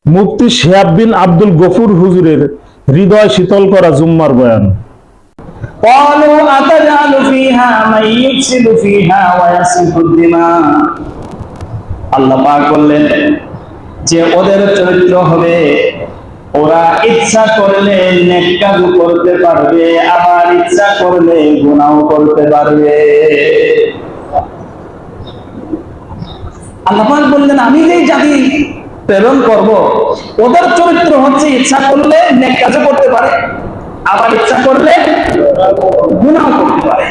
মুফতি শিহাব বিন আব্দুল গফুর হুজুরের হৃদয় শীতল করা জুম্মার বয়ান। قالوا أتجعل فيها من يفسد فيها ويسفك الدماء। আল্লাহ পাক বললেন যে ওদের চরিত্র হবে ওরা ইচ্ছা করলে নেক কাজ করতে পারবে, আবার ইচ্ছা করলে গুনাহ করতে পারবে। আল্লাহ পাক বললেন আমি যেই জাতি প্রেরণ করব ওদের চরিত্র হচ্ছে ইচ্ছা করলে নেক কাজ করতে পারে, আবার ইচ্ছা করলে গুনাহ করতে পারে।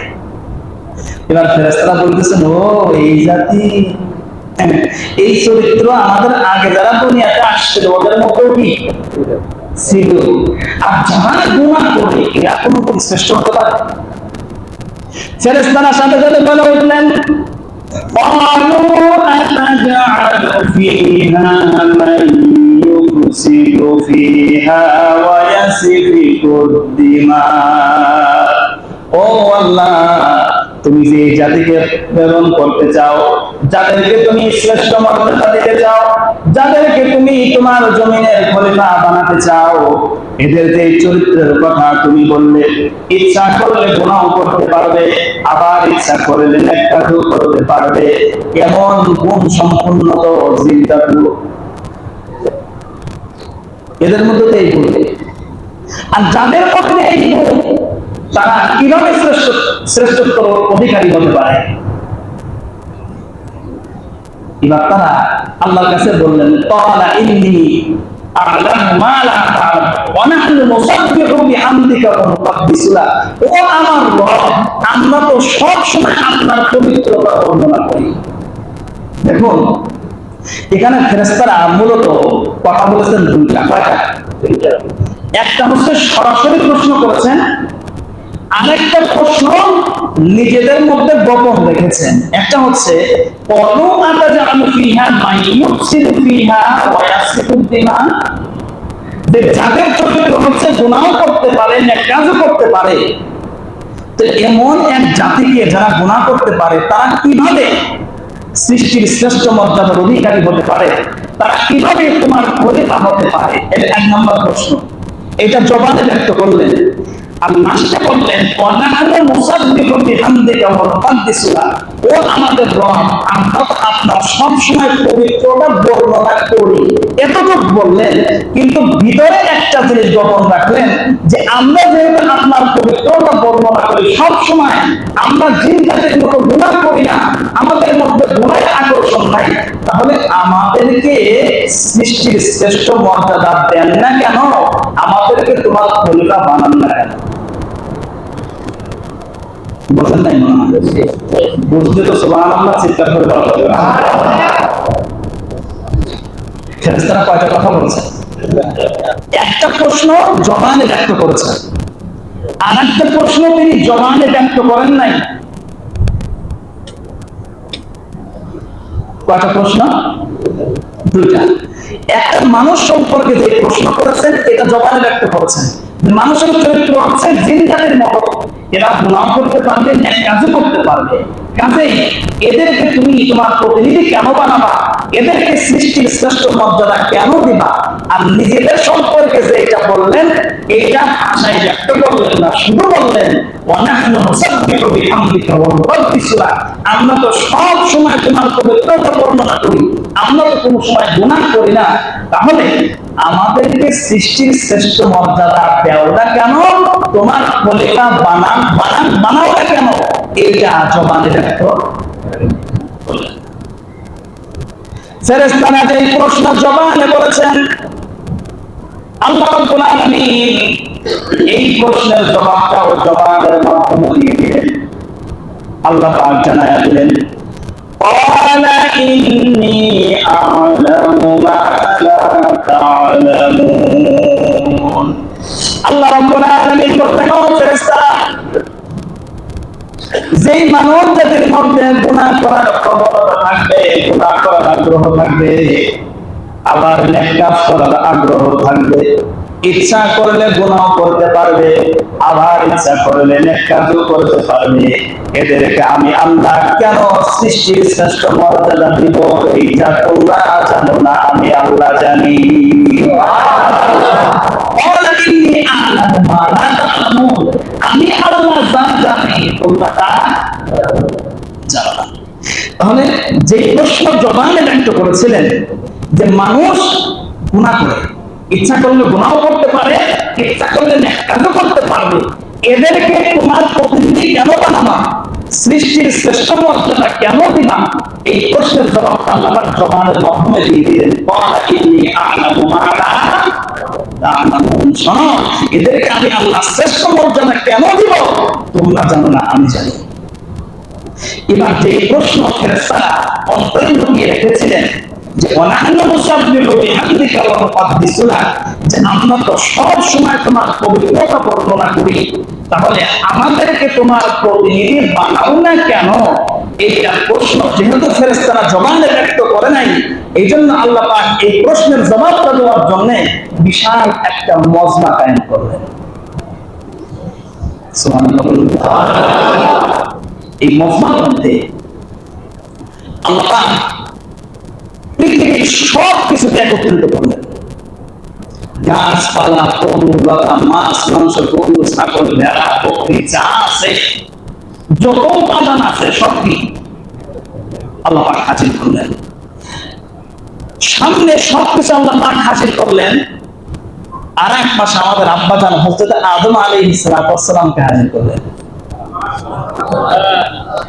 এবার ফেরেশতারা বলতেছেন ও এই জাতি, এই চরিত্র আমাদের আগে যারা দুনিয়াতে আসছিল ওদের মধ্যেও কি ছিল, আর যারা গুনাহ করে এরা কোনো শ্রেষ্ঠ হতে পারে? ফেরেশতারা সাথে সাথে বলে উঠলেন قالوا أتجعل فيها من يفسد فيها ويسفك الدماء। ও আল্লাহ, তুমি যে জাতিকে প্রেরণ করতে চাও, যাদেরকে তুমি শ্রেষ্ঠ মর্যাদা দিতে চাও, যাদেরকে তুমি তোমার জমিনের খলিফা বানাতে চাও, এদের যে চরিত্রের কথা তুমি বললে ইচ্ছা করলে গুনাহ করতে পারবে, আবার ইচ্ছা করলে নেক কাজও করতে পারবে, এমন গুণ সম্পন্ন তো জিন্দাগুলো এদের মধ্যে তো এই গুণ। আর যাদের মধ্যে এই গুণ তারা কিভাবে শ্রেষ্ঠত্ব অধিকারী হতে পারে? এবার তারা আল্লাহর কাছে বললেন ক্বালা ইন্নী আ'লামু মা লা তা'লামুন ওয়া নাহনু নুসাব্বিহু বিহামদিকা ওয়া নুকদ্দিসু লাক। ও আমার রব, আমরা তো সব সময় আপনার পবিত্রতা বর্ণনা করি। দেখুন এখানে ফেরেশতারা মূলত কথা বলেছেন দুইটা। একটা হচ্ছে সরাসরি প্রশ্ন করেছেন, আরেকটা প্রশ্ন নিজেদের মধ্যে গোপন রেখেছেন। একটা হচ্ছে ক্বালু আতাজআলু ফিহা মান ইউফসিদু ফিহা ওয়া ইয়াসফিকু দিমা, যে যাদের চরিত্র হচ্ছে গুনাহ করতে পারে, নেক কাজও করতে পারে, তো এমন এক জাতিকে যারা গুনাহ করতে পারে তারা কিভাবে সৃষ্টির শ্রেষ্ঠ মর্যাদার অধিকারী হতে পারে, তারা কিভাবে তোমার খলিফা হতে পারে? এটা এক নম্বর প্রশ্ন। এটা জবাবে ব্যক্ত করলেন। আর লাস্টে বললেন ওয়ানাহনু মুসাব্বিহু বিহামদিকা ওয়া নুকদ্দিসু লাক। ও আমাদের রব, আমরা তো আপনার সব সময় পবিত্রতা বর্ণনা করি। এতটুকু বললেন, কিন্তু ভিতরে একটা জিনিস গোপন রাখলেন যে আমরা যেহেতু আপনার পবিত্রতা বর্ণনা করি সব সময়, আমরা জিন জাতির মতো গুনাহ করি না, আমাদের মধ্যে গুনাহের আকর্ষণ নাই, তাহলে আমাদেরকে সৃষ্টির শ্রেষ্ঠ মর্যাদা দেন না কেন? আমাদেরকে তোমার খলিফা বানান না কেন? বলেন নাই মনে হয়? বুঝতে তো সুবহানাল্লাহ চিৎকার করে বলা যাবে। ফেরেশতারা কয়টা কথা বলেছেন? একটা প্রশ্ন জবানে ব্যক্ত করেছেন, আর একটা প্রশ্ন তিনি জবানে ব্যক্ত করেন নাই। কয়টা প্রশ্ন? দুইটা। একটা মানুষ সম্পর্কে যে প্রশ্ন করেছেন এটা জবানে ব্যক্ত করেছেন, মানুষের চরিত্র হচ্ছে জিন জাতির মতো, এরা গুনাহ করতে পারবে, নেক কাজও করতে পারবে, কাজেই এদেরকে তুমি তোমার প্রতিনিধি কেন বানাবা, এদেরকে সৃষ্টির শ্রেষ্ঠ মর্যাদা কেন দিবা? আর নিজেদের সম্পর্কে যে এটা বললেন এটা ভাষায় ব্যক্ত করলেন না, শুধু বললেন ওয়ানাহনু নুসাব্বিহু বিহামদিকা ওয়া নুকদ্দিসু লাক। আমরা তো সব সময় তোমার পবিত্রতা বর্ণনা করি, আমরা তো কোনো সময় গুনাহ করি না, তাহলে আমাদেরকে সৃষ্টির শ্রেষ্ঠ মর্যাদা দেওয়া কেন? তোমার খলিফা বানাওটা কেন? এটা জবানে ব্যক্ত করলেন। ফেরেশতারা যে প্রশ্ন জবানে বলেছেন, আল্লাহ রাব্বুল আলামিন এই প্রশ্নের জবাবটাও জবানের মাধ্যমে দিয়ে দিলেন। আল্লাহ পাক জানায়া দিলেন ক্বালা ইন্নী আ'লামু মা লা তা'লামুন। আল্লাহ রাব্বুল আলামিন বলতেন ও ফেরেশতারা, যেই মানব জাতির মধ্যে গুনাহ করার প্রবণতা থাকবে, গুনাহ করার আগ্রহ থাকবে, আবার নেক কাজ করার আগ্রহ থাকবে, ইচ্ছা করলে গুনাহ করতে পারবে, আবার ইচ্ছা করলে নেক কাজও করতে পারবে। এদেরকে আমি আল্লাহ কেন সৃষ্টির শ্রেষ্ঠ মর্যাদা দিব, এইটা তোমরা জানো না, আমি আল্লাহ জানি। আমি আল্লাহ যা জানি তোমরা তা জানো না। তাহলে যে প্রশ্ন জবানে ব্যক্ত করেছিলেন যে মানুষ গুনাহ করে, ইচ্ছা করলে গুনাহ করতে পারে, ইচ্ছা করলে নেক কাজও করতে পারবে, এদেরকে তোমার প্রতিনিধি কেন বানাবা, সৃষ্টির শ্রেষ্ঠ মর্যাদা কেন দিলাম, এই প্রশ্নের জবাব আল্লাহর জবানের মাধ্যমে দিয়ে দিলেন। শোনো, এদেরকে আমি আল্লাহ শ্রেষ্ঠ মর্যাদা কেন দিব তোমরা জানো না, আমি জানি। এবার যে প্রশ্ন ফেরেশতারা অন্তরে লুকিয়ে রেখেছিলেন যে যে আমরা তো সব সময় তোমার পবিত্রতা বর্ণনা করি, তাহলে আমাদেরকে তোমার প্রতিনিধি বানাও না কেন, এইটা প্রশ্ন যেহেতু ফেরেশতারা জবানে ব্যক্ত করে নাই, এই জন্য আল্লাহ পাক এই প্রশ্নের জবাবটা দেওয়ার জন্য বিশাল একটা মজমা কায়েম করলেন। এই মজমার মধ্যে আল্লাহ পাক পৃথিবীর সব কিছুকে একত্রিত করলেন। গাছপালা, তরু লতা, মাছ, মাংস, গরু, ছাগল, ভেড়া, বকরি, যা আছে, যত উপাদান আছে সবই আল্লাহ পাক হাজির করলেন। সামনে সবকিছু আল্লাহ পাক হাজির করলেন, আর এক পাশে আমাদের আব্বাজান হযরত আদম আলাইহিস সালামকে হাজির করলেন,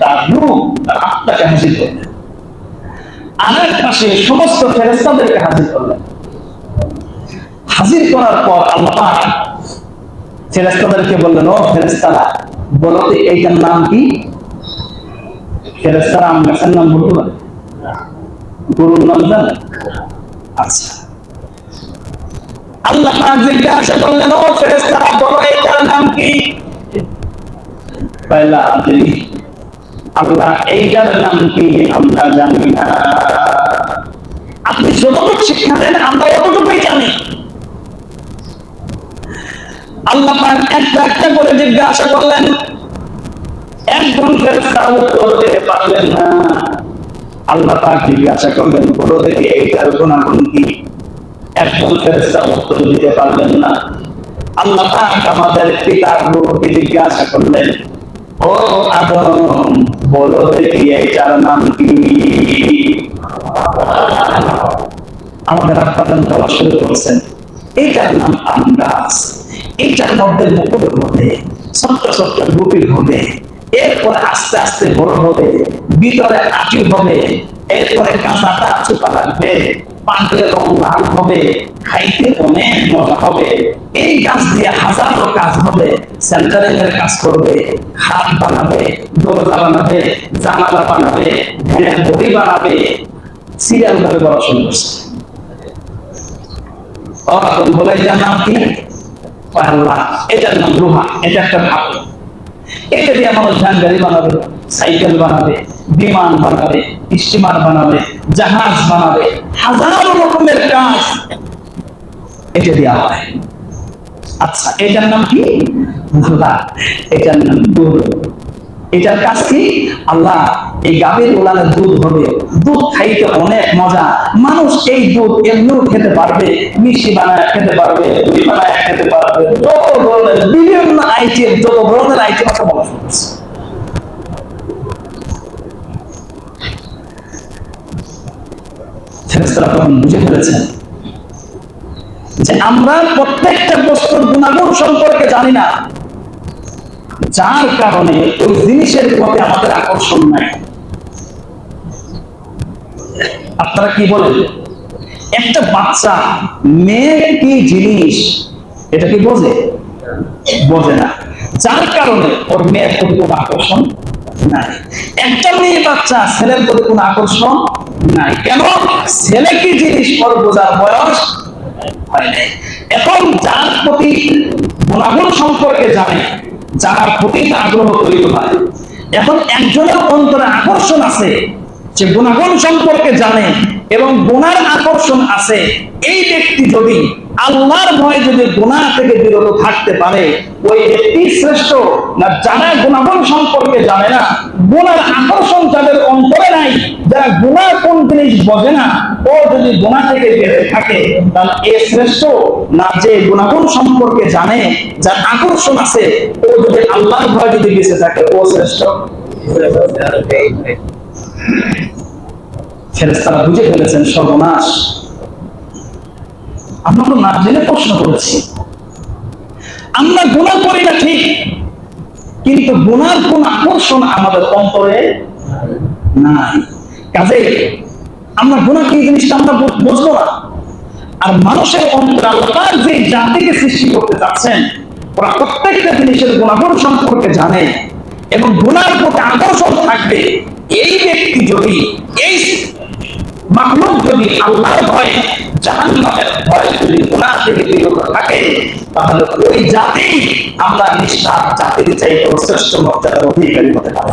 তার রূহ, তার আত্মাকে হাজির করলেন। আরেক পাশে সমস্ত ফেরেশতাদেরকে হাজির করলেন। হাজির করার পর আল্লাহ পাক ফেরেশতাদেরকে বললেন, ও ফেরেশতারা, বলো তো এইটার নাম কি? ফেরেশতারা আম গাছের নাম বলতে পারে, গরুর নাম জানে? আচ্ছা, আল্লাহ পাক জিজ্ঞাসা করলেন, ও ফেরেশতারা, বলো এইটার নাম কি? পয়লা আদরি, আল্লাহ এইটার নাম কি আমরা জানি না। আপনি যতটুকু শিক্ষা দেন আমরা অতটুকুই জানি। আল্লাহ পাক একটা একটা করে জিজ্ঞাসা করলেন, একজন ফেরেশতা উত্তর দিতে পারলেন না। আল্লাহ পাক জিজ্ঞাসা করলেন, বলো দেখি এইটার গুণাগুণ কি? একজন ফেরেশতা উত্তর দিতে পারলেন না। আল্লাহ পাক আমাদের পিতার রূহকে জিজ্ঞাসা করলেন, ও আদম, বলো দেখি এইটার নাম কি? আমাদের আব্বাজান বলা শুরু করছেন, এইটার নাম আম গাছ, এইটার মধ্যে মুকুটের মধ্যে ছোট্ট ছোট্ট গুটির হবে, এরপরে আস্তে আস্তে বড় হবে, ভিতরে আটি হবে, এরপরে কাঁচাটা চোপা লাগবে, পান্ডের রং লাল হবে, খাইতে অনেক মজা হবে। এই গাছ দিয়ে হাজারো কাজ হবে, সেন্টারিংয়ের কাজ করবে, হাত বানাবে, দরজা বানাবে, জানালা বানাবে, বই বানাবে, সিরিয়াল ভাবে পড়াশোনা করছে। বলে এটার নাম কি? আল্লাহ, এটার নাম রুহা, এটা একটা ভাব। এটা দিয়ে মানুষ ভ্যান গাড়ি বানাবে, সাইকেল বানাবে, বিমান বানাবে, স্টিমার বানাবে, জাহাজ বানাবে, হাজারো রকমের কাজ এটা দেওয়া হয়। আচ্ছা, এটার নাম কি? আল্লাহ, এটার নাম দুধ। এটার কাজ কি? আল্লাহ, এই গাভীর উলানের দুধ হবে, দুধ খাইতে অনেক মজা, মানুষ এই দুধ এমনিও খেতে পারবে, মিষ্টি বানায় খেতে পারবে, দই বানায় খেতে পারবে, যত ধরনের বিভিন্ন আইটেম, যত ধরনের আইটেম আছে বলা হচ্ছে। ফেরেশতারা তখন বুঝে ফেলেছেন যে আমরা প্রত্যেকটা বস্তুর গুণাগুণ সম্পর্কে জানি না, যার কারণে ওই জিনিসের প্রতি আমাদের আকর্ষণ নাই। আপনারা কি বলেন? একটা বাচ্চা মেয়ে কি জিনিস এটা কি বোঝে? বোঝে না, যার কারণে ওর মেয়ের প্রতি কোনো আকর্ষণ নাই। একটা মেয়ে বাচ্চা ছেলের প্রতি কোনো আকর্ষণ নাই, কেন? ছেলে কি জিনিস ওর বোঝার বয়স হয় নাই। এখন যার প্রতি গুণাগুণ সম্পর্কে জানে, যার প্রতি আগ্রহ তৈরি হয়, এখন একজনের অন্তরে আকর্ষণ আছে, যে গুণাগুণ সম্পর্কে জানে, এবং গুনার আকর্ষণ আছে, এই ব্যক্তি যদি আল্লাহর ভয়ে যদি গুনাহ থেকে বিরত থাকতে পারে, ওই ব্যক্তি শ্রেষ্ঠ না যারা গুনাহগুলো সম্পর্কে জানে না, গুনার আকর্ষণ যাদের অন্তরে নাই, যারা গুনাহ কোন জিনিস বোঝে না, ও যদি গুনাহ থেকে বেঁচে থাকে, তাহলে এ শ্রেষ্ঠ না যে গুনাহগুলো সম্পর্কে জানে, যার আকর্ষণ আছে, ও যদি আল্লাহর ভয়ে যদি বেঁচে থাকে, ও শ্রেষ্ঠ। ফেরেশতারা বুঝে ফেলেছেন সর্বনাশ, আমরা তো না জেনে প্রশ্ন করেছি। আমরা গুনাহ করি না ঠিক, কিন্তু গুনার কোন আকর্ষণ আমাদের অন্তরে নাই। কাজে আমরা গুনাহ কি জিনিসটা আমরা বুঝবো না। আর মানুষের অন্তরে আল্লাহ যে জাতিকে সৃষ্টি করতে চাচ্ছেন, ওরা প্রত্যেকটা জিনিসের গুণাগুণ সম্পর্কে জানে এবং গুনার প্রতি আকর্ষণ থাকবে। এই ব্যক্তি যদি, এই মাখলুক যদি আল্লাহর ভয়ে, জাহান্নামের ভয়ে যদি গুনাহ থেকে বিরত থাকে, তাহলে ওই জাতি আমরা নিষ্ঠা জাতির চাইতে শ্রেষ্ঠ মর্যাদার অধিকারী হতে পারে।